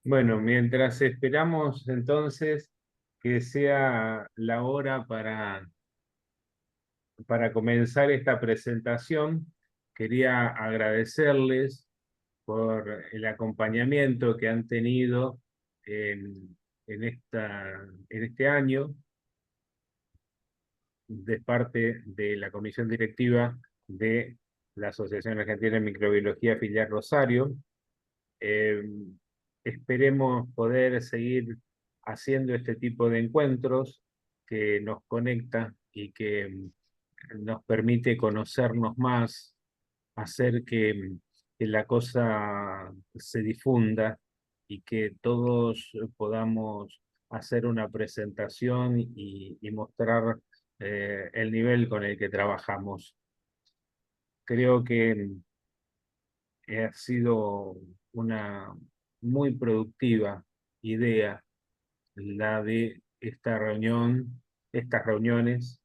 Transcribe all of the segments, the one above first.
Bueno, mientras esperamos entonces que sea la hora para comenzar esta presentación, quería agradecerles por el acompañamiento que han tenido en este año de parte de la comisión directiva de la Asociación Argentina de Microbiología Filial Rosario. Eh, Esperemos poder seguir haciendo este tipo de encuentros que nos conecta y que nos permite conocernos más, hacer que la cosa se difunda y que todos podamos hacer una presentación y mostrar el nivel con el que trabajamos. Creo que ha sido una muy productiva idea la de esta reunión, estas reuniones.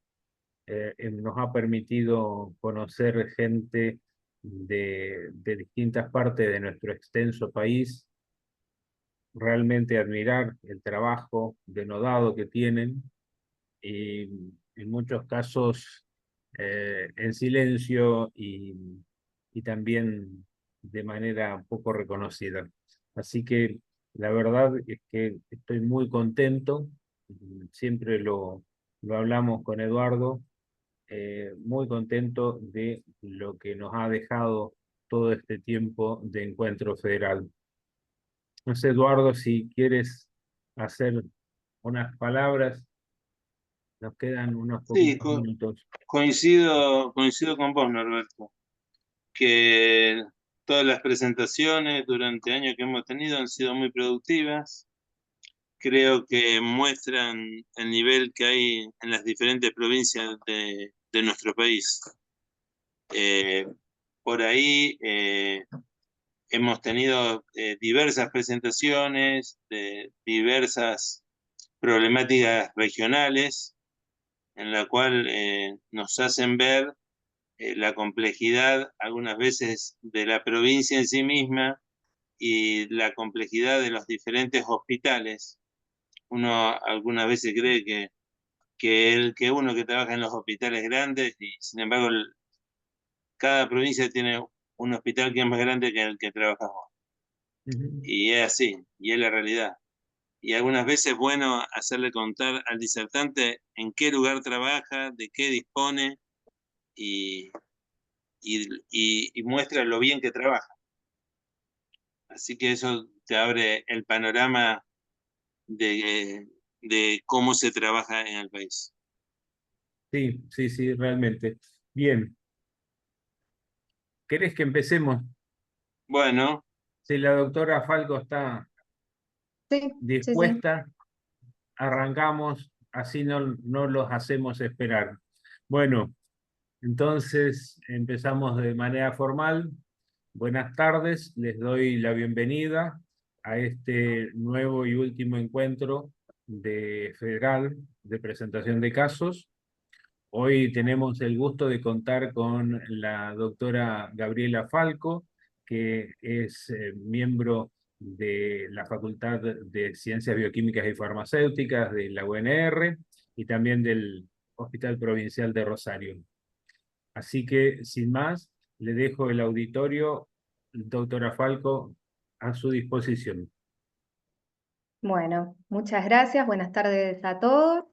Nos ha permitido conocer gente de distintas partes de nuestro extenso país, realmente admirar el trabajo denodado que tienen y en muchos casos en silencio y también de manera poco reconocida. Así que la verdad es que estoy muy contento, siempre lo hablamos con Eduardo, muy contento de lo que nos ha dejado todo este tiempo de encuentro federal. No sé, Eduardo, si quieres hacer unas palabras, nos quedan unos Sí, poquitos minutos. coincido con vos, Norberto, que todas las presentaciones durante años que hemos tenido han sido muy productivas. Creo que muestran el nivel que hay en las diferentes provincias de nuestro país. Eh, por ahí hemos tenido diversas presentaciones de diversas problemáticas regionales, en la cual nos hacen ver la complejidad algunas veces de la provincia en sí misma y la complejidad de los diferentes hospitales. Uno algunas veces cree que uno que trabaja en los hospitales grandes y sin embargo cada provincia tiene un hospital que es más grande que el que trabajas vos. Ujú. Y es así, y es la realidad. Y algunas veces es bueno hacerle contar al disertante en qué lugar trabaja, de qué dispone y, y muestra lo bien que trabaja. Así que eso te abre el panorama de cómo se trabaja en el país. Sí, sí, sí, realmente. Bien, ¿querés que empecemos? Bueno, Si la doctora Falco está Sí, sí, sí. dispuesta, arrancamos, así no los hacemos esperar. Bueno, entonces empezamos de manera formal. Buenas tardes, les doy la bienvenida a este nuevo y último encuentro de Federal de presentación de casos. Hoy tenemos el gusto de contar con la doctora Gabriela Falco, que es miembro de la Facultad de Ciencias Bioquímicas y Farmacéuticas de la UNR y también del Hospital Provincial de Rosario. Así que, sin más, le dejo el auditorio, doctora Falco, a su disposición. Bueno, muchas gracias. Buenas tardes a todos.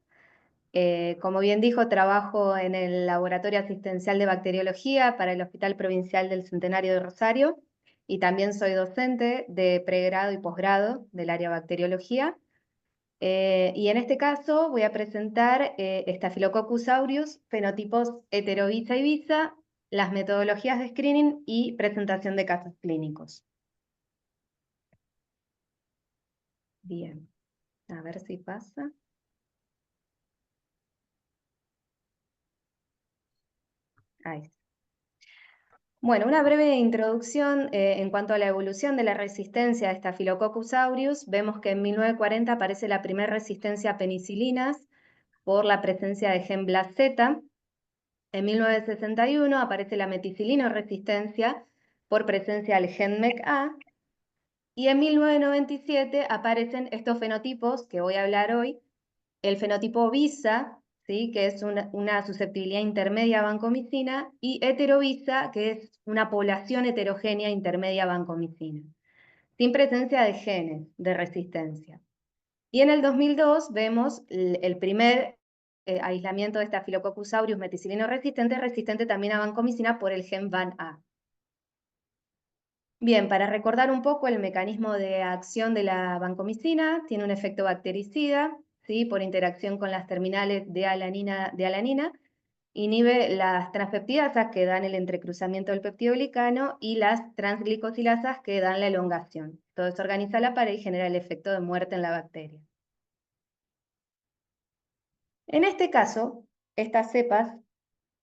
Como bien dijo, trabajo en el Laboratorio Asistencial de Bacteriología para el Hospital Provincial del Centenario de Rosario y también soy docente de pregrado y posgrado del área bacteriología. Y en este caso voy a presentar Staphylococcus aureus, fenotipos heterovisa y visa, las metodologías de screening y presentación de casos clínicos. Bien, a ver si pasa. Ahí está. Bueno, una breve introducción en cuanto a la evolución de la resistencia a Staphylococcus aureus. Vemos que en 1940 aparece la primera resistencia a penicilinas por la presencia de gen BLASZ. En 1961 aparece la meticilino resistencia por presencia del gen MECA. Y en 1997 aparecen estos fenotipos que voy a hablar hoy, el fenotipo VISA, ¿sí? Que es una susceptibilidad intermedia a vancomicina, y heterovisa, que es una población heterogénea intermedia a vancomicina, sin presencia de genes de resistencia. Y en el 2002 vemos el primer aislamiento de Staphylococcus aureus meticilino resistente también a vancomicina por el gen VAN-A. Bien, para recordar un poco el mecanismo de acción de la vancomicina, tiene un efecto bactericida, ¿sí? Por interacción con las terminales de alanina, inhibe las transpeptidasas que dan el entrecruzamiento del peptidoglicano y las transglicosilasas que dan la elongación. Todo eso organiza la pared y genera el efecto de muerte en la bacteria. En este caso, estas cepas,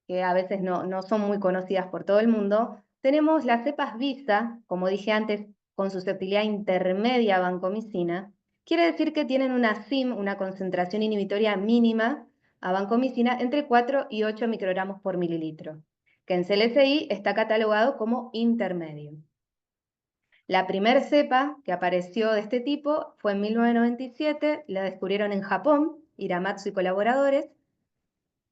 que a veces no son muy conocidas por todo el mundo, tenemos las cepas VISA, como dije antes, con susceptibilidad intermedia a vancomicina. Quiere decir que tienen una CIM, una concentración inhibitoria mínima a vancomicina, entre 4 y 8 microgramos por mililitro, que en CLSI está catalogado como intermedio. La primera cepa que apareció de este tipo fue en 1997, la descubrieron en Japón, Hiramatsu y colaboradores,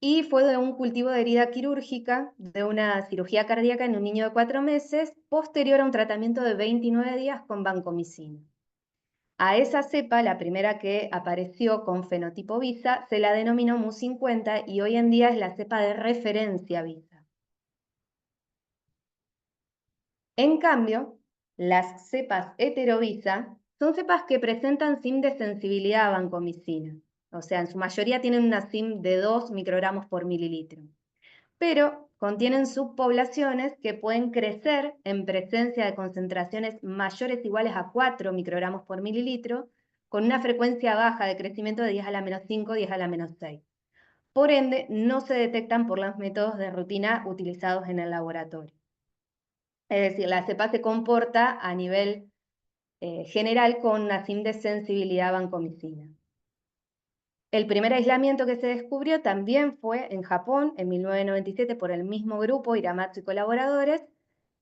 y fue de un cultivo de herida quirúrgica, de una cirugía cardíaca en un niño de 4 meses, posterior a un tratamiento de 29 días con vancomicina. A esa cepa, la primera que apareció con fenotipo VISA, se la denominó MU50 y hoy en día es la cepa de referencia VISA. En cambio, las cepas heterovisa son cepas que presentan CIM de sensibilidad a vancomicina. O sea, en su mayoría tienen una CIM de 2 microgramos por mililitro. Pero contienen subpoblaciones que pueden crecer en presencia de concentraciones mayores o iguales a 4 microgramos por mililitro, con una frecuencia baja de crecimiento de 10 a la menos 5, 10 a la menos 6. Por ende, no se detectan por los métodos de rutina utilizados en el laboratorio. Es decir, la cepa se comporta a nivel general con una CIM de sensibilidad a vancomicina. El primer aislamiento que se descubrió también fue en Japón, en 1997, por el mismo grupo, Hiramatsu y colaboradores.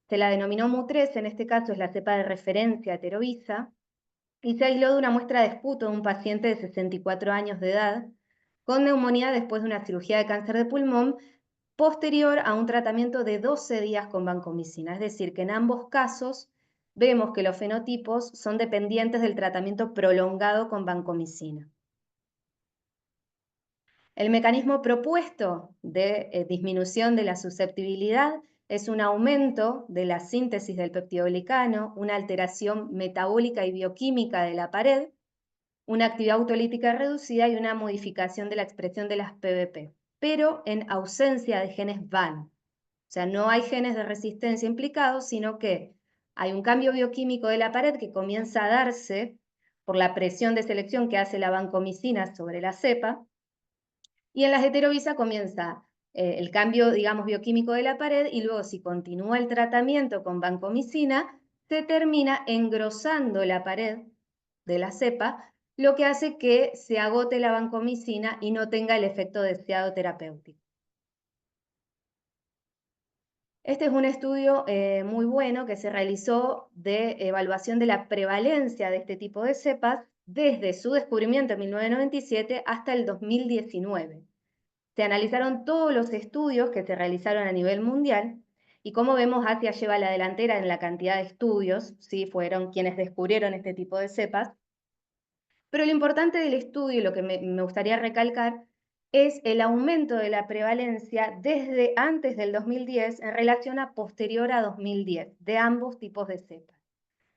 Se la denominó MU3, en este caso es la cepa de referencia heterovisa, y se aisló de una muestra de esputo de un paciente de 64 años de edad, con neumonía después de una cirugía de cáncer de pulmón, posterior a un tratamiento de 12 días con vancomicina. Es decir, que en ambos casos vemos que los fenotipos son dependientes del tratamiento prolongado con vancomicina. El mecanismo propuesto de disminución de la susceptibilidad es un aumento de la síntesis del peptidoglicano, una alteración metabólica y bioquímica de la pared, una actividad autolítica reducida y una modificación de la expresión de las PBP, pero en ausencia de genes VAN. O sea, no hay genes de resistencia implicados, sino que hay un cambio bioquímico de la pared que comienza a darse por la presión de selección que hace la vancomicina sobre la cepa, y en las heterovisa comienza el cambio, digamos, bioquímico de la pared, y luego si continúa el tratamiento con vancomicina, se termina engrosando la pared de la cepa, lo que hace que se agote la vancomicina y no tenga el efecto deseado terapéutico. Este es un estudio muy bueno que se realizó de evaluación de la prevalencia de este tipo de cepas desde su descubrimiento en 1997 hasta el 2019. Se analizaron todos los estudios que se realizaron a nivel mundial y como vemos Asia lleva la delantera en la cantidad de estudios, ¿sí? Fueron quienes descubrieron este tipo de cepas. Pero lo importante del estudio y lo que me gustaría recalcar es el aumento de la prevalencia desde antes del 2010 en relación a posterior a 2010 de ambos tipos de cepas.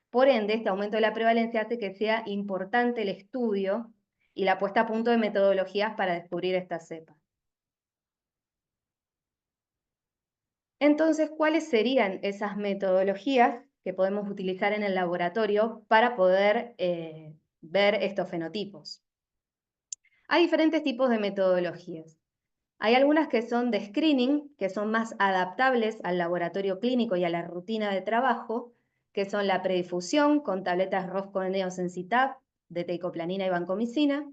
Por ende, este aumento de la prevalencia hace que sea importante el estudio y la puesta a punto de metodologías para descubrir estas cepas. Entonces, ¿cuáles serían esas metodologías que podemos utilizar en el laboratorio para poder ver estos fenotipos? Hay diferentes tipos de metodologías. Hay algunas que son de screening, que son más adaptables al laboratorio clínico y a la rutina de trabajo, que son la predifusión con tabletas Rosco Neosensitab de teicoplanina y vancomicina,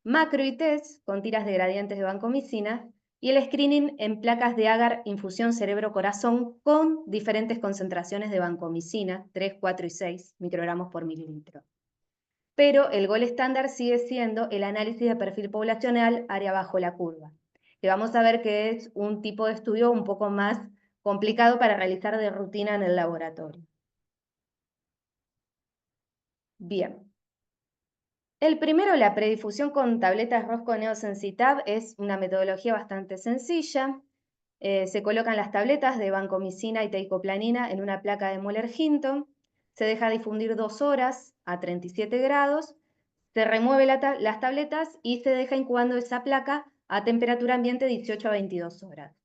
macro y test con tiras de gradientes de vancomicina, y el screening en placas de agar infusión cerebro-corazón con diferentes concentraciones de vancomicina, 3, 4 y 6 microgramos por mililitro. Pero el gol estándar sigue siendo el análisis de perfil poblacional área bajo la curva, que vamos a ver que es un tipo de estudio un poco más complicado para realizar de rutina en el laboratorio. Bien. El primero, la predifusión con tabletas Rosco Neosensitab, es una metodología bastante sencilla. Se colocan las tabletas de vancomicina y teicoplanina en una placa de Mueller-Hinton, se deja difundir 2 horas a 37 grados, se remueve las tabletas y se deja incubando esa placa a temperatura ambiente 18 a 22 horas.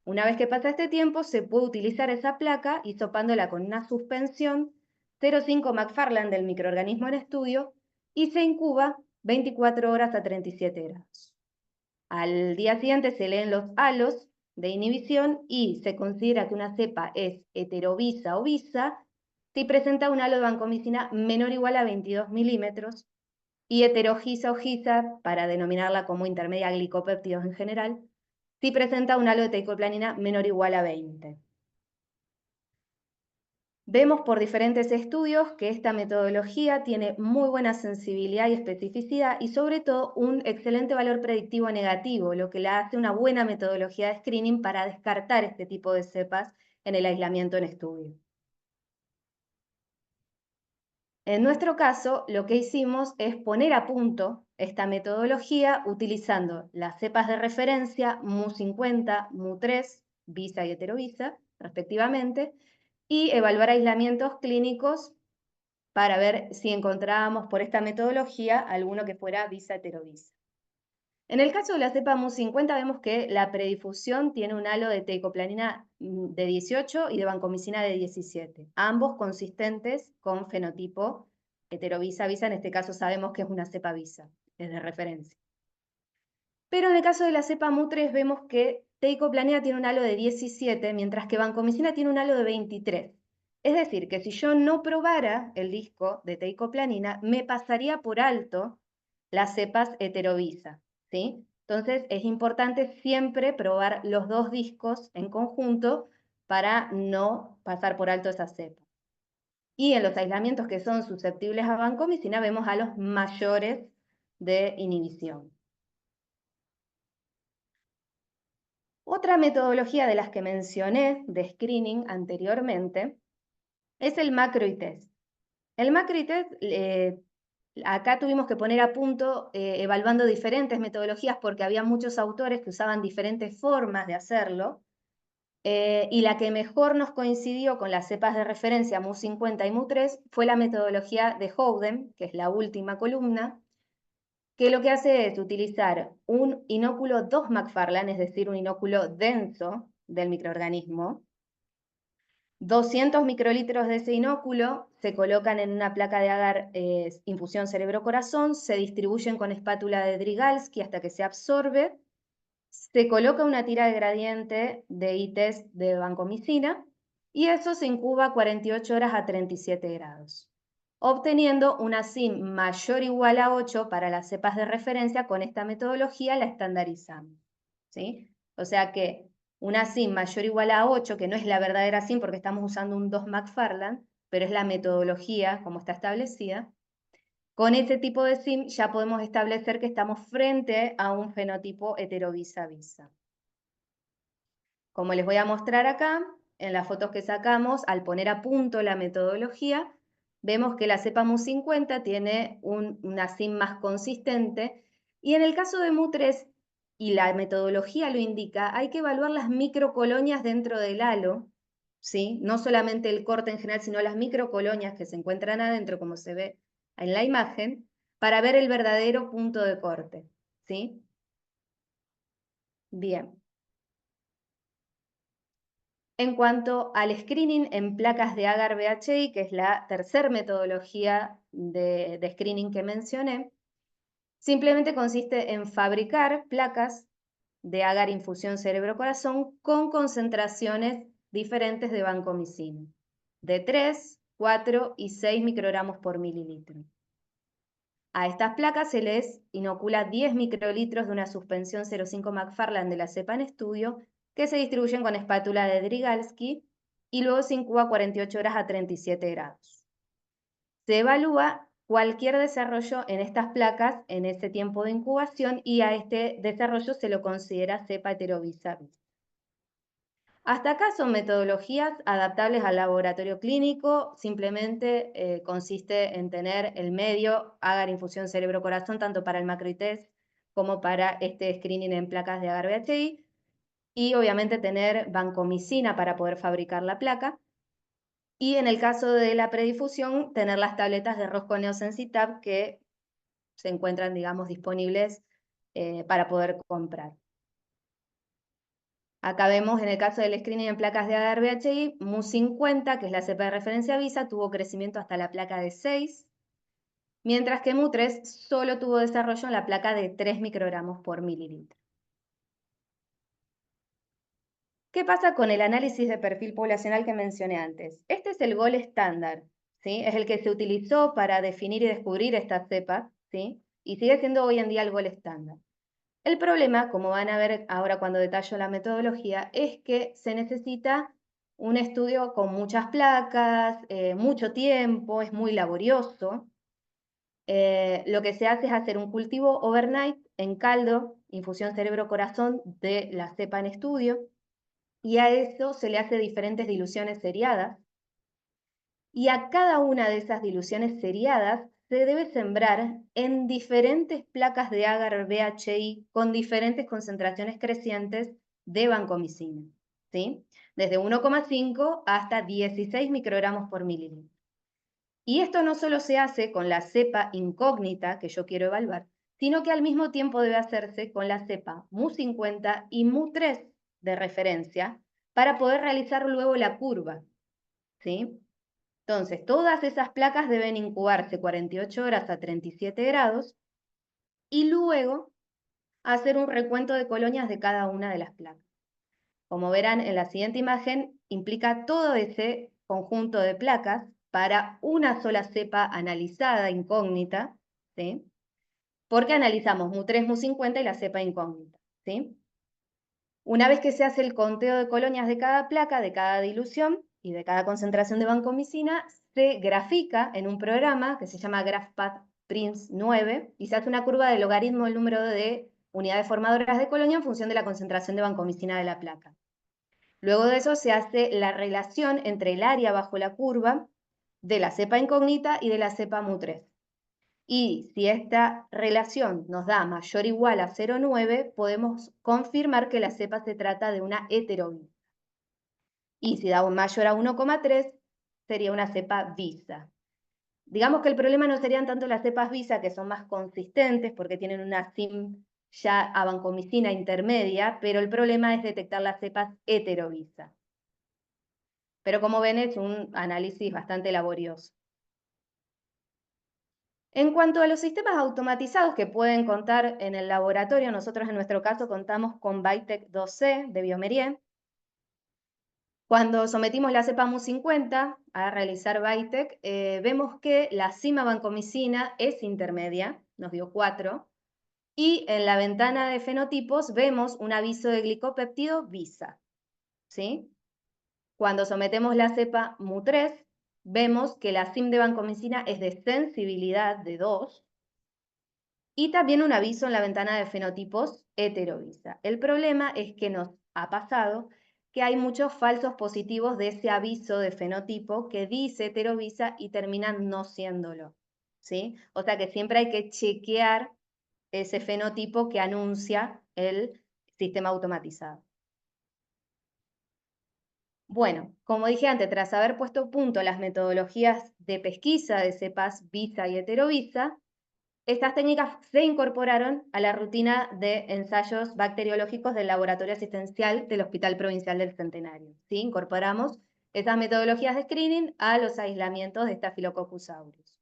Una vez que pasa este tiempo, se puede utilizar esa placa hisopándola con una suspensión 0,5 McFarland del microorganismo en estudio y se incuba 24 horas a 37 grados. Al día siguiente se leen los halos de inhibición y se considera que una cepa es heterovisa o visa si presenta un halo de vancomicina menor o igual a 22 milímetros y heterogisa o gisa, para denominarla como intermedia glicopéptidos en general, si presenta un halo de teicoplanina menor o igual a 20. Vemos por diferentes estudios que esta metodología tiene muy buena sensibilidad y especificidad y sobre todo un excelente valor predictivo negativo, lo que la hace una buena metodología de screening para descartar este tipo de cepas en el aislamiento en estudio. En nuestro caso, lo que hicimos es poner a punto esta metodología utilizando las cepas de referencia MU50, MU3, visa y heterovisa, respectivamente, y evaluar aislamientos clínicos para ver si encontrábamos por esta metodología alguno que fuera visa heterovisa. En el caso de la cepa MU50 vemos que la predifusión tiene un halo de teicoplanina de 18 y de vancomicina de 17, ambos consistentes con fenotipo heterovisa-visa, en este caso sabemos que es una cepa visa, es de referencia. Pero en el caso de la cepa MU3 vemos que teicoplanina tiene un halo de 17, mientras que vancomicina tiene un halo de 23. Es decir, que si yo no probara el disco de teicoplanina, me pasaría por alto las cepas heterovisa, ¿sí? Entonces es importante siempre probar los dos discos en conjunto para no pasar por alto esa cepa. Y en los aislamientos que son susceptibles a vancomicina vemos halos mayores de inhibición. Otra metodología de las que mencioné de screening anteriormente es el macro-ITEST. El macro-ITEST, acá tuvimos que poner a punto evaluando diferentes metodologías porque había muchos autores que usaban diferentes formas de hacerlo, y la que mejor nos coincidió con las cepas de referencia MU50 y MU3 fue la metodología de Howden, que es la última columna, que lo que hace es utilizar un inóculo 2 McFarland, es decir, un inóculo denso del microorganismo. 200 microlitros de ese inóculo se colocan en una placa de agar infusión cerebro-corazón, se distribuyen con espátula de Drygalski hasta que se absorbe, se coloca una tira de gradiente de ITEST de vancomicina y eso se incuba 48 horas a 37 grados, obteniendo una SIM mayor o igual a 8 para las cepas de referencia. Con esta metodología la estandarizamos, ¿sí? O sea que una SIM mayor o igual a 8, que no es la verdadera SIM porque estamos usando un 2 McFarland, pero es la metodología como está establecida. Con ese tipo de SIM ya podemos establecer que estamos frente a un fenotipo heterovisa-visa. Como les voy a mostrar acá, en las fotos que sacamos, al poner a punto la metodología, vemos que la cepa MU50 tiene una SIM más consistente, y en el caso de MU3, y la metodología lo indica, hay que evaluar las microcolonias dentro del halo, ¿sí? No solamente el corte en general, sino las microcolonias que se encuentran adentro, como se ve en la imagen, para ver el verdadero punto de corte, ¿sí? Bien. En cuanto al screening en placas de agar BHI, que es la tercera metodología de screening que mencioné, simplemente consiste en fabricar placas de agar infusión cerebro-corazón con concentraciones diferentes de vancomicina, de 3, 4 y 6 microgramos por mililitro. A estas placas se les inocula 10 microlitros de una suspensión 0,5 McFarland de la cepa en estudio, que se distribuyen con espátula de Drygalski y luego se incuba 48 horas a 37 grados. Se evalúa cualquier desarrollo en estas placas en ese tiempo de incubación y a este desarrollo se lo considera cepa heterovisa. Hasta acá son metodologías adaptables al laboratorio clínico, simplemente consiste en tener el medio agar infusión cerebro-corazón tanto para el macro-ITES como para este screening en placas de agar-VHI y obviamente tener vancomicina para poder fabricar la placa y en el caso de la predifusión tener las tabletas de Rosco Neosensitab que se encuentran, digamos, disponibles para poder comprar. Acá vemos en el caso del screening en placas de agar-VHI, MU50, que es la cepa de referencia VISA, tuvo crecimiento hasta la placa de 6, mientras que MU3 solo tuvo desarrollo en la placa de 3 microgramos por mililitro. ¿Qué pasa con el análisis de perfil poblacional que mencioné antes? Este es el gol estándar, ¿sí? Es el que se utilizó para definir y descubrir estas cepas, ¿sí? Y sigue siendo hoy en día el gol estándar. El problema, como van a ver ahora cuando detallo la metodología, es que se necesita un estudio con muchas placas, mucho tiempo, es muy laborioso. Lo que se hace es hacer un cultivo overnight en caldo, infusión cerebro-corazón de la cepa en estudio, y a eso se le hace diferentes diluciones seriadas. Y a cada una de esas diluciones seriadas se debe sembrar en diferentes placas de agar-VHI con diferentes concentraciones crecientes de vancomicina, ¿sí? Desde 1,5 hasta 16 microgramos por mililitro. Y esto no solo se hace con la cepa incógnita que yo quiero evaluar, sino que al mismo tiempo debe hacerse con la cepa MU50 y MU3 de referencia para poder realizar luego la curva, ¿sí? Entonces, todas esas placas deben incubarse 48 horas a 37 grados y luego hacer un recuento de colonias de cada una de las placas. Como verán en la siguiente imagen, implica todo ese conjunto de placas para una sola cepa analizada, incógnita, ¿sí? Porque analizamos MU3, MU50 y la cepa incógnita, ¿sí? Una vez que se hace el conteo de colonias de cada placa, de cada dilución y de cada concentración de vancomicina, se grafica en un programa que se llama GraphPath Prince 9 y se hace una curva de logaritmo del número de unidades formadoras de colonia en función de la concentración de vancomicina de la placa. Luego de eso se hace la relación entre el área bajo la curva de la cepa incógnita y de la cepa MU3. Y si esta relación nos da mayor o igual a 0,9, podemos confirmar que la cepa se trata de una heterovisa. Y si da mayor a 1,3, sería una cepa visa. Digamos que el problema no serían tanto las cepas visa, que son más consistentes porque tienen una CIM ya a vancomicina intermedia, pero el problema es detectar las cepas heterovisa. Pero como ven, es un análisis bastante laborioso. En cuanto a los sistemas automatizados que pueden contar en el laboratorio, nosotros en nuestro caso contamos con Vitek 2C de Biomerie. Cuando sometimos la cepa MU50 a realizar Vitek, vemos que la cima vancomicina es intermedia, nos dio 4, y en la ventana de fenotipos vemos un aviso de glicopéptido VISA, ¿sí? Cuando sometemos la cepa MU3, vemos que la CIM de vancomicina es de sensibilidad de 2 y también un aviso en la ventana de fenotipos heterovisa. El problema es que nos ha pasado que hay muchos falsos positivos de ese aviso de fenotipo que dice heterovisa y terminan no siéndolo, ¿sí? O sea que siempre hay que chequear ese fenotipo que anuncia el sistema automatizado. Bueno, como dije antes, tras haber puesto punto las metodologías de pesquisa de cepas visa y heterovisa, estas técnicas se incorporaron a la rutina de ensayos bacteriológicos del Laboratorio Asistencial del Hospital Provincial del Centenario. ¿Sí? Incorporamos esas metodologías de screening a los aislamientos de Staphylococcus aureus.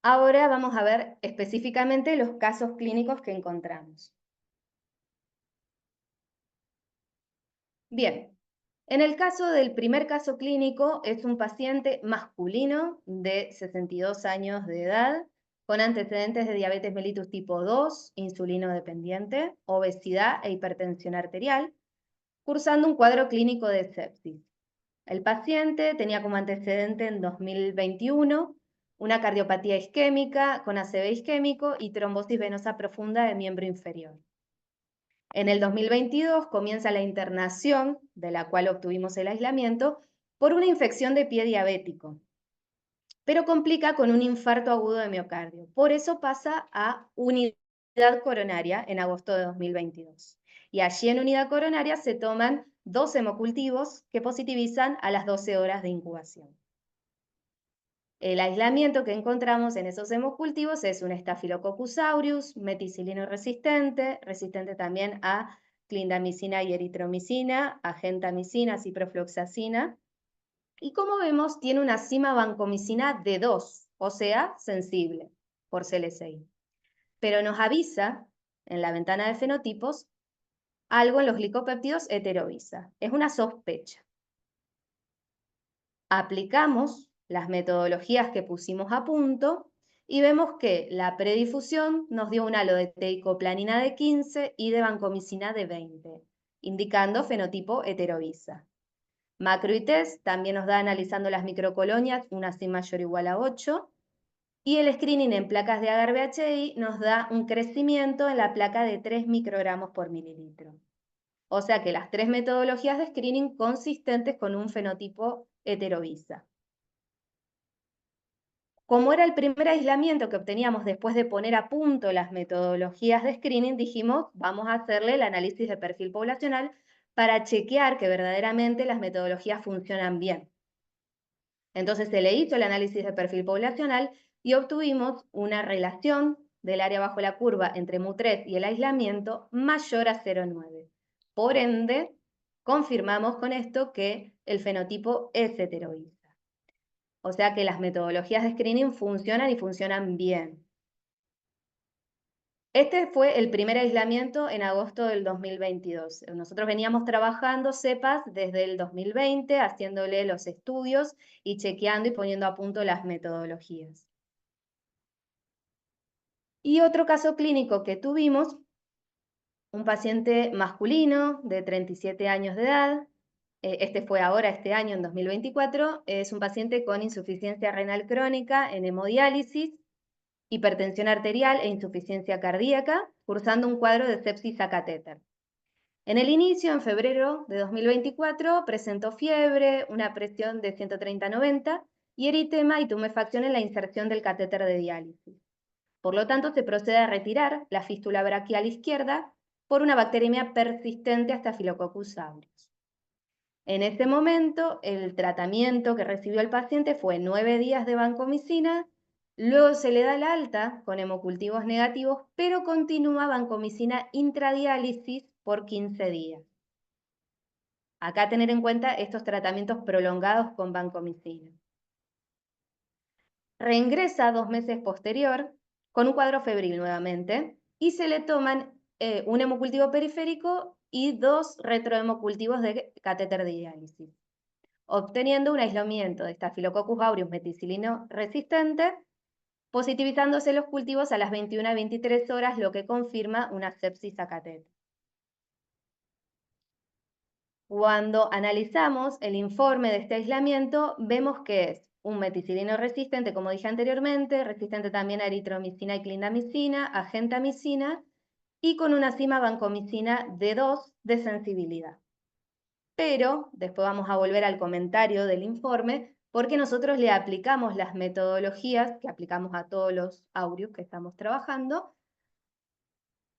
Ahora vamos a ver específicamente los casos clínicos que encontramos. Bien, En el caso del primer caso clínico, es un paciente masculino de 62 años de edad, con antecedentes de diabetes mellitus tipo 2, insulino dependiente, obesidad e hipertensión arterial, cursando un cuadro clínico de sepsis. El paciente tenía como antecedente en 2021 una cardiopatía isquémica con ACV isquémico y trombosis venosa profunda de miembro inferior. En el 2022 comienza la internación, de la cual obtuvimos el aislamiento, por una infección de pie diabético, pero complica con un infarto agudo de miocardio. Por eso pasa a unidad coronaria en agosto de 2022. Y allí en unidad coronaria se toman 2 hemocultivos que positivizan a las 12 horas de incubación. El aislamiento que encontramos en esos hemocultivos es un Staphylococcus aureus, meticilino resistente, resistente también a clindamicina y eritromicina, a gentamicina, ciprofloxacina, y como vemos tiene una cima vancomicina de 2, o sea, sensible por CLSI. Pero nos avisa en la ventana de fenotipos algo en los glicopéptidos heterovisa. Es una sospecha. Aplicamos las metodologías que pusimos a punto y vemos que la predifusión nos dio un halo de teicoplanina de 15 y de vancomicina de 20, indicando fenotipo heterovisa. Macro-ITES también nos da, analizando las microcolonias, una sin mayor o igual a 8, y el screening en placas de agar-BHI nos da un crecimiento en la placa de 3 microgramos por mililitro. O sea que las 3 metodologías de screening consistentes con un fenotipo heterovisa. Como era el primer aislamiento que obteníamos después de poner a punto las metodologías de screening, dijimos, vamos a hacerle el análisis de perfil poblacional para chequear que verdaderamente las metodologías funcionan bien. Entonces se le hizo el análisis de perfil poblacional y obtuvimos una relación del área bajo la curva entre MU3 y el aislamiento mayor a 0,9. Por ende, confirmamos con esto que el fenotipo es heterovisa. O sea que las metodologías de screening funcionan y funcionan bien. Este fue el primer aislamiento en agosto del 2022. Nosotros veníamos trabajando cepas desde el 2020, haciéndole los estudios y chequeando y poniendo a punto las metodologías. Y otro caso clínico que tuvimos, un paciente masculino de 37 años de edad, este fue ahora, este año, en 2024, es un paciente con insuficiencia renal crónica en hemodiálisis, hipertensión arterial e insuficiencia cardíaca, cursando un cuadro de sepsis a catéter. En el inicio, en febrero de 2024, presentó fiebre, una presión de 130/90 y eritema y tumefacción en la inserción del catéter de diálisis. Por lo tanto, se procede a retirar la fístula braquial izquierda por una bacteremia persistente hasta Staphylococcus aureus. En ese momento, el tratamiento que recibió el paciente fue 9 días de vancomicina, luego se le da el alta con hemocultivos negativos, pero continúa vancomicina intradiálisis por 15 días. Acá tener en cuenta estos tratamientos prolongados con vancomicina. Reingresa 2 meses posterior con un cuadro febril nuevamente y se le toman un hemocultivo periférico y 2 retrohemocultivos de catéter de diálisis, obteniendo un aislamiento de Staphylococcus aureus meticilino resistente, positivizándose los cultivos a las 21 a 23 horas, lo que confirma una sepsis a catéter. Cuando analizamos el informe de este aislamiento, vemos que es un meticilino resistente, como dije anteriormente, resistente también a eritromicina y clindamicina, a gentamicina, y con una cima vancomicina de 2 de sensibilidad. Pero después vamos a volver al comentario del informe, porque nosotros le aplicamos las metodologías que aplicamos a todos los aureus que estamos trabajando,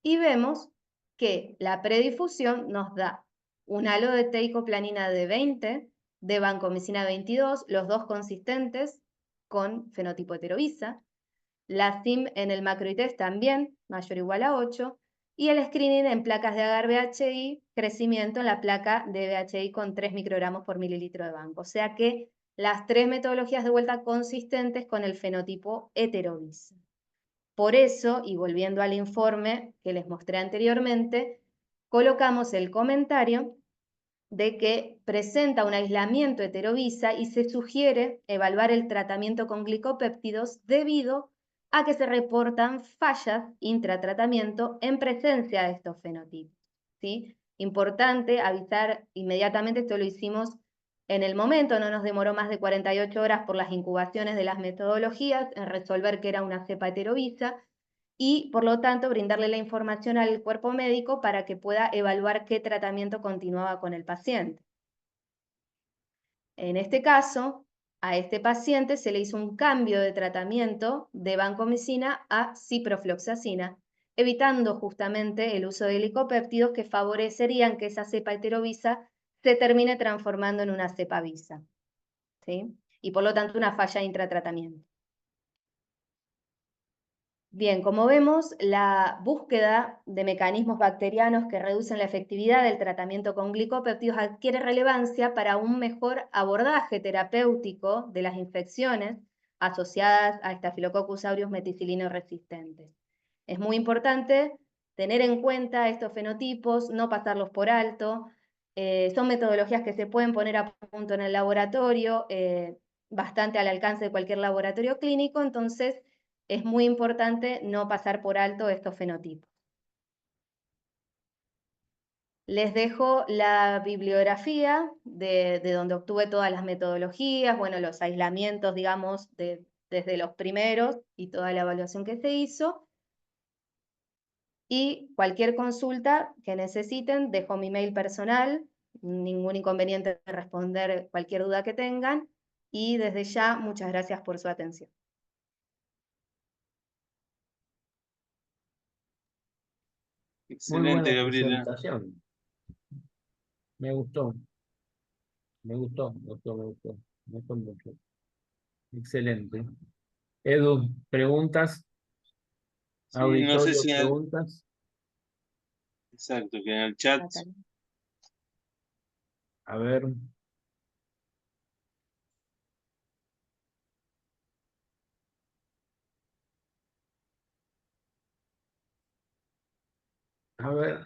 y vemos que la predifusión nos da un halo de teicoplanina de 20, de vancomicina 22, los dos consistentes con fenotipo heterovisa, la CIM en el macro-ITES también, mayor o igual a 8, y el screening en placas de agar-BHI, crecimiento en la placa de BHI con 3 microgramos por mililitro de banco. O sea que las 3 metodologías de vuelta consistentes con el fenotipo heterovisa. Por eso, y volviendo al informe que les mostré anteriormente, colocamos el comentario de que presenta un aislamiento heterovisa y se sugiere evaluar el tratamiento con glicopéptidos debido a que se reportan fallas intratratamiento en presencia de estos fenotipos, ¿sí? Importante avisar inmediatamente, esto lo hicimos en el momento, no nos demoró más de 48 horas por las incubaciones de las metodologías en resolver que era una cepa heterovisa, y por lo tanto brindarle la información al cuerpo médico para que pueda evaluar qué tratamiento continuaba con el paciente. En este caso, a este paciente se le hizo un cambio de tratamiento de vancomicina a ciprofloxacina, evitando justamente el uso de glicopéptidos que favorecerían que esa cepa heterovisa se termine transformando en una cepa visa, ¿sí? Y por lo tanto una falla intratratamiento. Bien, como vemos, la búsqueda de mecanismos bacterianos que reducen la efectividad del tratamiento con glicopéptidos adquiere relevancia para un mejor abordaje terapéutico de las infecciones asociadas a Staphylococcus aureus meticilino resistentes. Es muy importante tener en cuenta estos fenotipos, no pasarlos por alto. Son metodologías que se pueden poner a punto en el laboratorio, bastante al alcance de cualquier laboratorio clínico, entonces es muy importante no pasar por alto estos fenotipos. Les dejo la bibliografía de donde obtuve todas las metodologías, bueno, los aislamientos, digamos, desde los primeros y toda la evaluación que se hizo. Y cualquier consulta que necesiten, dejo mi mail personal, ningún inconveniente en responder cualquier duda que tengan. Y desde ya, muchas gracias por su atención. Muy buena Excelente, Gabriela. presentación. Me gustó, me gustó, me gustó, me gustó, me gustó mucho. Excelente. Edu, ¿preguntas? Sí, no sé Auditorio, si ¿preguntas? exacto, que en el chat. A ver. A ver,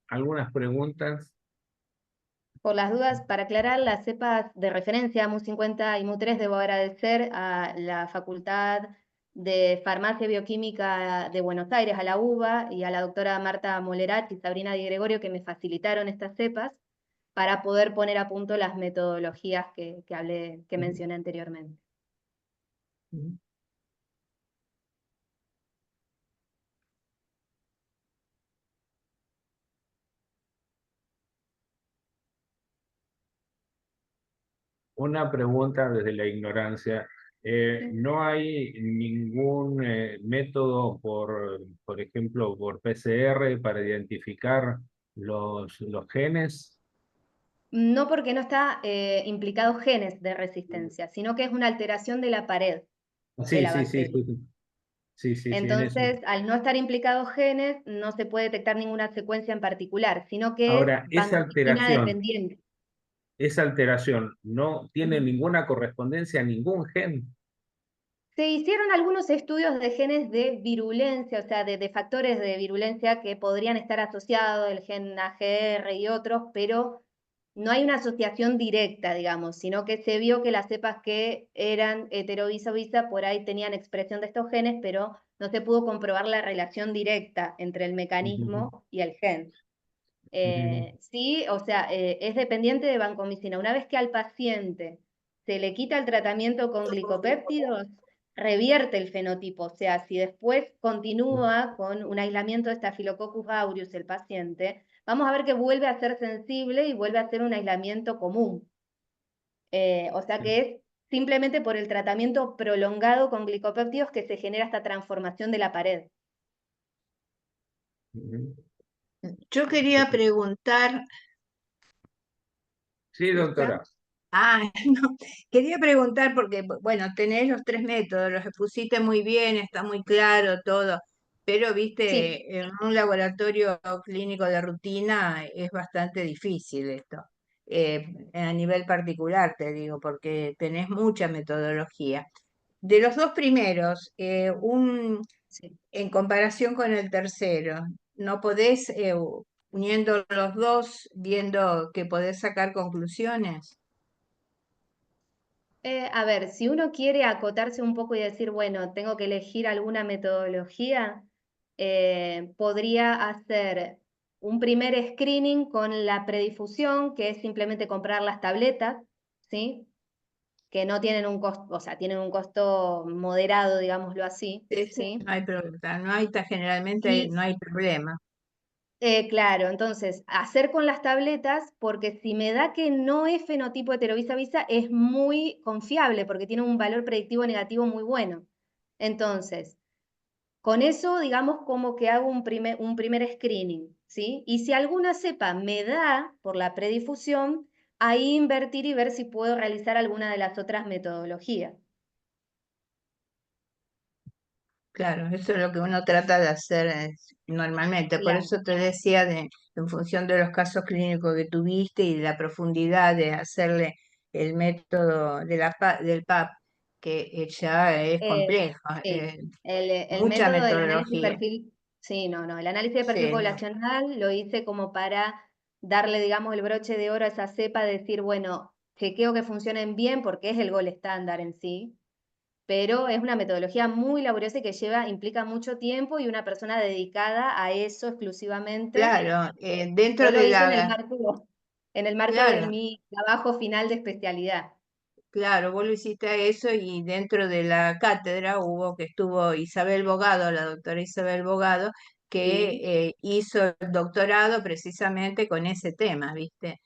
algunas preguntas. Por las dudas, para aclarar las cepas de referencia MU50 y MU3, debo agradecer a la Facultad de Farmacia y Bioquímica de Buenos Aires, a la UBA, y a la doctora Marta Molerach y Sabrina Di Gregorio, que me facilitaron estas cepas para poder poner a punto las metodologías que mencioné anteriormente. Una pregunta desde la ignorancia. ¿No hay ningún método, por ejemplo, por PCR para identificar los genes? No, porque no está implicados genes de resistencia, sino que es una alteración de la pared de Sí, la sí, sí, bacteria. sí, sí, sí, sí, sí, en eso. Entonces, al no estar implicados genes, no se puede detectar ninguna secuencia en particular, sino que es Ahora, vancomicina dependiente. esa alteración no tiene Ujú. ninguna correspondencia a ningún gen. Se hicieron algunos estudios de genes de virulencia, o sea, de factores de virulencia que podrían estar asociados, el gen AGR y otros, pero no hay una asociación directa, digamos, sino que se vio que las cepas que eran heterovisa o visa por ahí tenían expresión de estos genes, pero no se pudo comprobar la relación directa entre el Ujú, mecanismo y el gen. ujú, Sí, o sea, es dependiente de vancomicina. Una vez que al paciente se le quita el tratamiento con glicopéptidos, revierte el fenotipo. O sea, si después continúa con un aislamiento de Staphylococcus aureus el paciente, vamos a ver que vuelve a ser sensible y vuelve a ser un aislamiento común. O sea que es simplemente por el tratamiento prolongado con glicopéptidos que se genera esta transformación de la pared. ujú. Yo quería preguntar, Sí, ¿está? doctora. No, quería preguntar porque, bueno, tenés los tres métodos, los expusiste muy bien, está muy claro todo, pero Sí, viste, en un laboratorio clínico de rutina es bastante difícil esto. A nivel particular te digo, porque tenés mucha metodología. De los dos primeros, sí. en comparación con el tercero, ¿no podés uniendo los dos, viendo que podés sacar conclusiones. A ver, si uno quiere acotarse un poco y decir, bueno, tengo que elegir alguna metodología, podría hacer un primer screening con la predifusión, que es simplemente comprar las tabletas, ¿sí? Que no tienen un costo, o sea, tienen un costo moderado, digámoslo así, Sí, ¿sí? no hay problema, generalmente Y no hay problema. claro, entonces, hacer con las tabletas, porque si me da que no es fenotipo heterovisa-visa, es muy confiable, porque tiene un valor predictivo negativo muy bueno. Entonces, con eso, digamos, como que hago un primer screening, ¿sí? Y si alguna cepa me da por la predifusión, ahí invertir y ver si puedo realizar alguna de las otras metodologías. Claro, eso es lo que uno trata de hacer normalmente. Por Claro. eso te decía, en función de los casos clínicos que tuviste y de la profundidad de hacerle el método de del PAP, que ya es complejo, Sí, el mucha método del análisis de metodología. perfil, sí, no, el análisis de perfil Sí, no, poblacional lo hice como para darle, digamos, el broche de oro a esa cepa, decir, bueno, chequeo que funcionen bien porque es el gol estándar en sí, pero es una metodología muy laboriosa y que implica mucho tiempo y una persona dedicada a eso exclusivamente. claro, dentro Yo lo de hice la, en el marco de claro, mi trabajo final de especialidad. claro, vos lo hiciste a eso y dentro de la cátedra hubo que estuvo Isabel Bogado, la doctora Isabel Bogado, Sí, que hizo el doctorado precisamente con ese tema, ¿viste?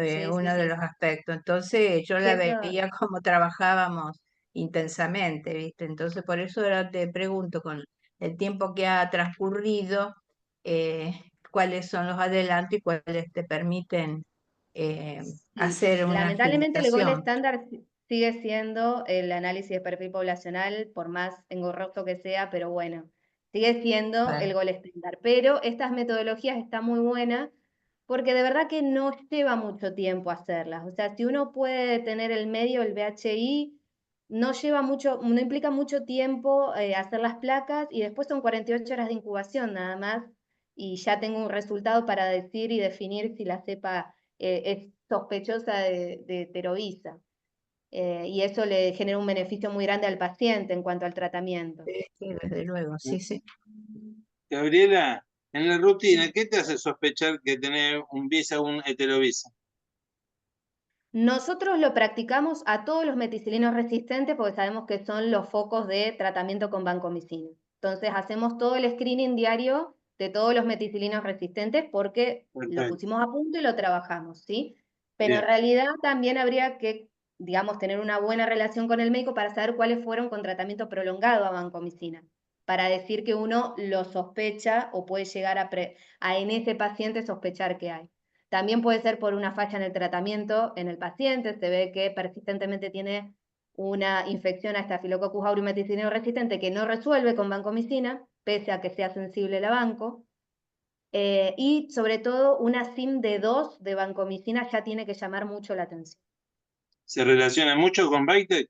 sí, sí, Uno de sí. los aspectos. Entonces yo Sí, la eso, veía como trabajábamos intensamente, ¿viste? Entonces por eso ahora te pregunto, con el tiempo que ha transcurrido, cuáles son los adelantos y cuáles te permiten sí. hacer una Lamentablemente el gol agilización. estándar sigue siendo el análisis de perfil poblacional, por más engorroso que sea, pero bueno, sigue siendo el Bueno, gol estándar. Pero estas metodologías están muy buenas porque de verdad que no lleva mucho tiempo hacerlas. O sea, si uno puede tener el medio, el BHI, no lleva mucho, no implica mucho tiempo hacer las placas y después son 48 horas de incubación nada más y ya tengo un resultado para decir y definir si la cepa es sospechosa de heterovisa. Y eso le genera un beneficio muy grande al paciente en cuanto al tratamiento. sí, sí, desde luego, sí, sí. Gabriela, en la rutina, Sí. ¿qué te hace sospechar que tenés un visa o un heterovisa? Nosotros lo practicamos a todos los meticilinos resistentes porque sabemos que son los focos de tratamiento con vancomicina. Entonces hacemos todo el screening diario de todos los meticilinos resistentes porque lo Perfecto, pusimos a punto y lo trabajamos, ¿sí? Pero en bien. realidad también habría que, digamos, tener una buena relación con el médico para saber cuáles fueron con tratamiento prolongado a vancomicina, para decir que uno lo sospecha o puede llegar a en ese paciente sospechar que hay. También puede ser por una falla en el tratamiento en el paciente, se ve que persistentemente tiene una infección a Staphylococcus aureus meticineo resistente que no resuelve con vancomicina, pese a que sea sensible la vanco. Y sobre todo una SIM de 2 de vancomicina ya tiene que llamar mucho la atención. ¿Se relaciona mucho con Bytec?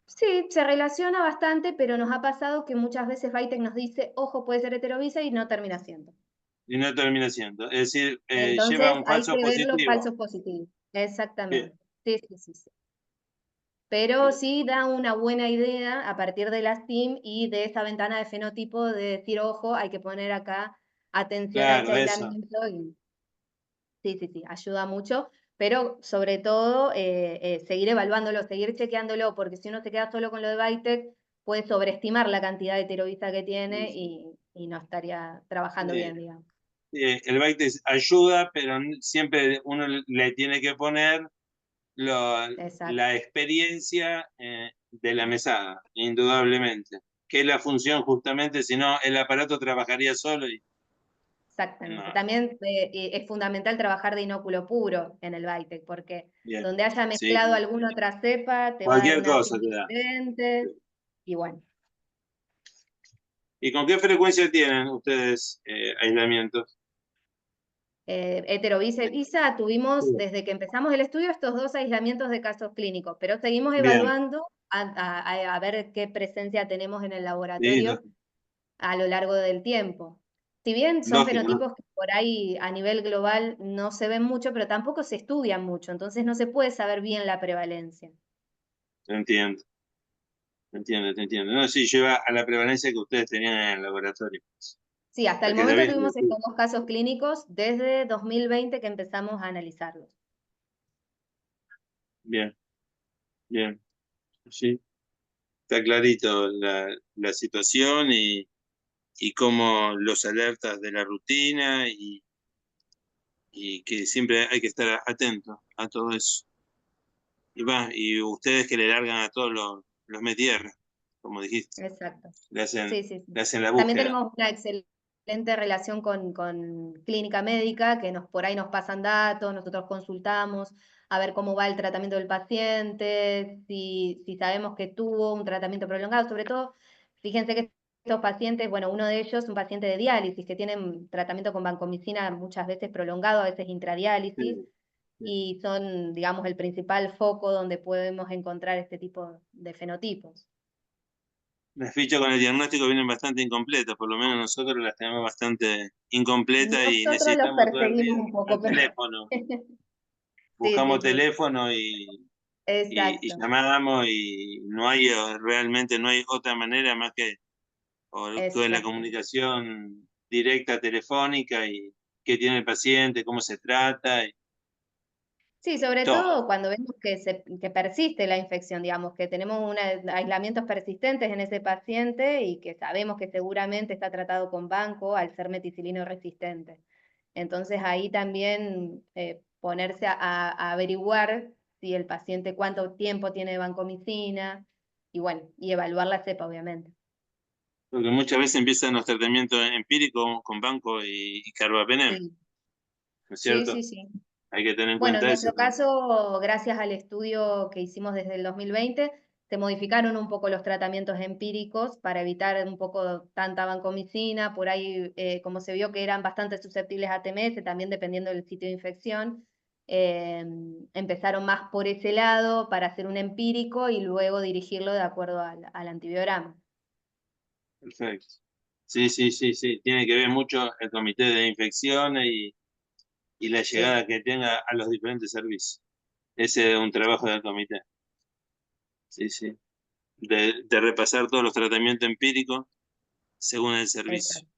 Sí, se relaciona bastante, pero nos ha pasado que muchas veces Bytec nos dice, ojo, puede ser heterovisa y no termina siendo. Y no termina siendo. Es decir, lleva Entonces un hay falso que ver los positivo. falsos positivos. Bien, Exactamente. Sí, sí, sí, sí. Pero bien. sí da una buena idea a partir de la STEAM y de esa ventana de fenotipo de decir, ojo, hay que poner acá atención a este Claro, eso. aislamiento. Sí, sí, sí, ayuda mucho, pero sobre todo seguir evaluándolo, seguir chequeándolo, porque si uno se queda solo con lo de Bytec, puede sobreestimar la cantidad de heterovisa que tiene y no estaría trabajando Eh, bien, digamos. el Bytec ayuda, pero siempre uno le tiene que poner Exacto. la experiencia de la mesada, indudablemente. Que es la función justamente, si no, el aparato trabajaría solo y Exactamente. no. También es fundamental trabajar de inóculo puro en el Bytec, porque Bien, donde haya sí. mezclado alguna otra cepa, te va a dar Cualquier una cosa SIM te da. diferente, y bueno. ¿Y con qué frecuencia tienen ustedes aislamientos? Heterovisa y visa, tuvimos Sí. desde que empezamos el estudio estos 2 aislamientos de casos clínicos, pero seguimos Bien, evaluando a ver qué presencia tenemos en el listo. laboratorio a lo largo del tiempo. Si bien son Lógico, ¿no? fenotipos que por ahí a nivel global no se ven mucho, pero tampoco se estudian mucho, entonces no se puede saber bien la prevalencia. Te entiendo, te entiendo. No, sí, lleva a la prevalencia que ustedes tenían en el laboratorio. Sí, hasta el Porque momento debes... tuvimos estos 2 casos clínicos desde 2020 que empezamos a analizarlos. Bien, bien, sí. Está clarito la situación y cómo los alertas de la rutina y que siempre hay que estar atento a todo eso. Y ustedes que le largan a todos los metierras, como dijiste, Exacto. le Sí, sí, sí. hacen la También búsqueda. tenemos una excelente relación con clínica médica, que por ahí nos pasan datos, nosotros consultamos a ver cómo va el tratamiento del paciente, si sabemos que tuvo un tratamiento prolongado, sobre todo, fíjense que estos pacientes, bueno, uno de ellos es un paciente de diálisis, que tienen tratamiento con vancomicina muchas veces prolongado, a veces intradiálisis, Sí, sí. y son, digamos, el principal foco donde podemos encontrar este tipo de fenotipos. Las fichas con el diagnóstico vienen bastante incompletas, por lo menos nosotros las tenemos bastante incompletas y Nosotros los necesitamos todo el día perseguimos un buscar poco, pero teléfono. sí, sí, Buscamos sí, teléfono y exacto, llamamos y no hay realmente no hay otra manera más que toda la exacto. comunicación directa telefónica y qué tiene el paciente, cómo se trata y Sí, sobre todo. todo cuando vemos que persiste la infección, digamos, que tenemos aislamientos persistentes en ese paciente y que sabemos que seguramente está tratado con banco al ser meticilino resistente. Entonces ahí también ponerse a averiguar si el paciente cuánto tiempo tiene de vancomicina y bueno, y evaluar la cepa, obviamente. Porque muchas veces empiezan los tratamientos empíricos con banco y carbapenem, Sí, ¿no es sí, sí, cierto? sí. Hay que tener en Bueno, en cuenta eso nuestro también. caso, gracias al estudio que hicimos desde el 2020, se modificaron un poco los tratamientos empíricos para evitar un poco tanta vancomicina. Por ahí, como se vio que eran bastante susceptibles a TMS, también dependiendo del sitio de infección, eh, empezaron más por ese lado para hacer un empírico y luego dirigirlo de acuerdo al antibiograma. Perfecto. Sí, sí, sí, sí. Tiene que ver mucho el comité de infecciones y la Sí, llegada que tenga a los diferentes servicios. Ese es un trabajo del comité. Sí, sí. De repasar todos los tratamientos empíricos según el servicio. exacto,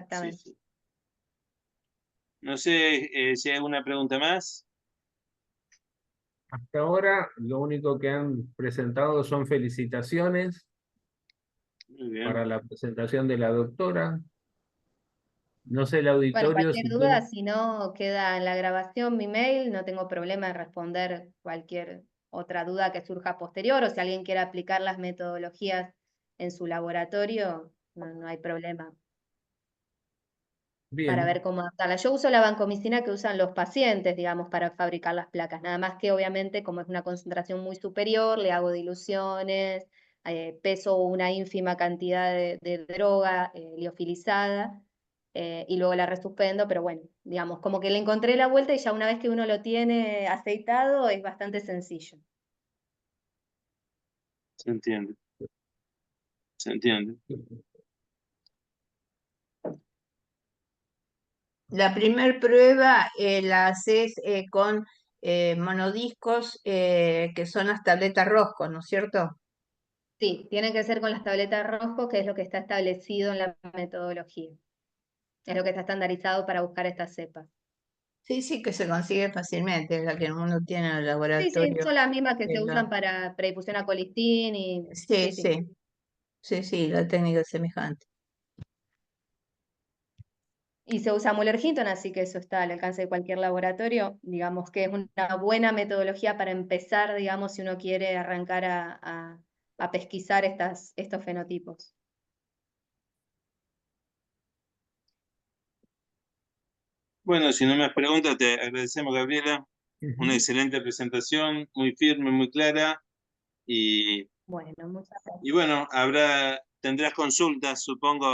Sí, exactamente. sí. No sé si hay alguna pregunta más. Hasta ahora lo único que han presentado son felicitaciones Muy bien. para la presentación de la doctora. No sé el Bueno, auditorio cualquier si duda, tiene... si no queda en la grabación mi mail, no tengo problema en responder cualquier otra duda que surja posterior o si alguien quiere aplicar las metodologías en su laboratorio, no hay problema para Bien, ver cómo adaptarla. Yo uso la vancomicina que usan los pacientes, digamos, para fabricar las placas, nada más que obviamente como es una concentración muy superior, le hago diluciones, peso una ínfima cantidad de droga liofilizada y luego la resuspendo, pero bueno, digamos, como que le encontré la vuelta y ya una vez que uno lo tiene aceitado es bastante sencillo. Se entiende. Se entiende. La primer prueba la haces con monodiscos que son las tabletas Rosco, ¿no es cierto? Sí, tiene que ser con las tabletas Rosco, que es lo que está establecido en la metodología. Es lo que está estandarizado para buscar estas cepas. Sí, sí, que se consigue fácilmente, es la que uno tiene en el Sí, sí, laboratorio. son las mismas que de se la- usan para predifusión a colistín y Sí, sí, sí. sí, sí, sí, la técnica es semejante. Y se usa Muller Hinton, así que eso está al alcance de cualquier laboratorio. Digamos que es una buena metodología para empezar, digamos, si uno quiere arrancar a pesquisar estos fenotipos. Bueno, si no me has preguntas, te agradecemos, Gabriela. Una ujú, excelente presentación, muy firme, muy clara. Y, Bueno, muchas y gracias. bueno, tendrás consultas, supongo,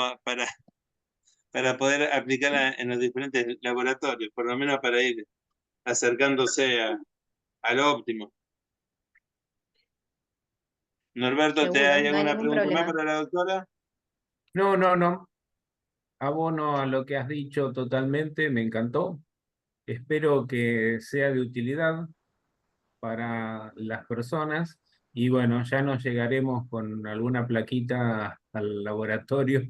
para poder aplicarla en los diferentes laboratorios, por lo menos para ir acercándose a lo óptimo. Norberto, ¿te Seguro, hay no hay alguna ningún pregunta más problema. para la doctora? no, no, no. abono a lo que has dicho totalmente, me encantó. Espero que sea de utilidad para las personas y bueno, ya nos llegaremos con alguna plaquita al laboratorio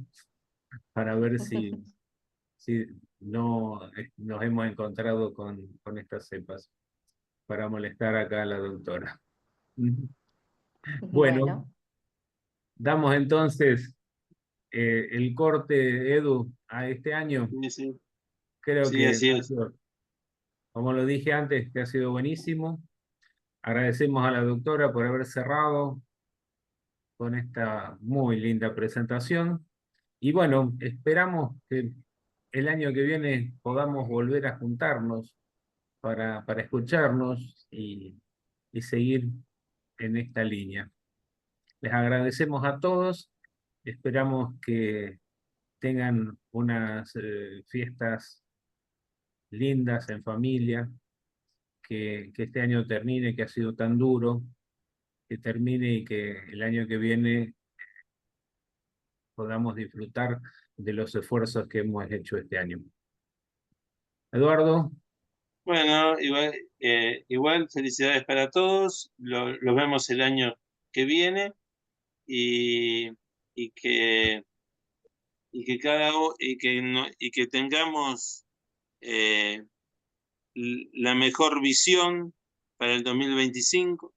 para ver si no nos hemos encontrado con estas cepas para molestar acá a la doctora. Bueno, Bueno, damos entonces el corte, Edu, a este año. Sí, sí, Creo sí, que así ha es. sido, como lo dije antes, que ha sido buenísimo. Agradecemos a la doctora por haber cerrado con esta muy linda presentación. Y bueno, esperamos que el año que viene podamos volver a juntarnos para escucharnos y seguir en esta línea. Les agradecemos a todos. Esperamos que tengan unas fiestas lindas en familia, que este año termine, que ha sido tan duro, que termine y que el año que viene podamos disfrutar de los esfuerzos que hemos hecho este año. Eduardo, Bueno, igual felicidades para todos. Los vemos el año que viene y, y que y que y que tengamos eh, la mejor visión para el 2025.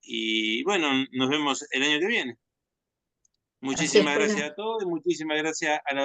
Y bueno, nos vemos el año que viene. Así es, Muchísimas gracias a todos y muchísimas gracias a la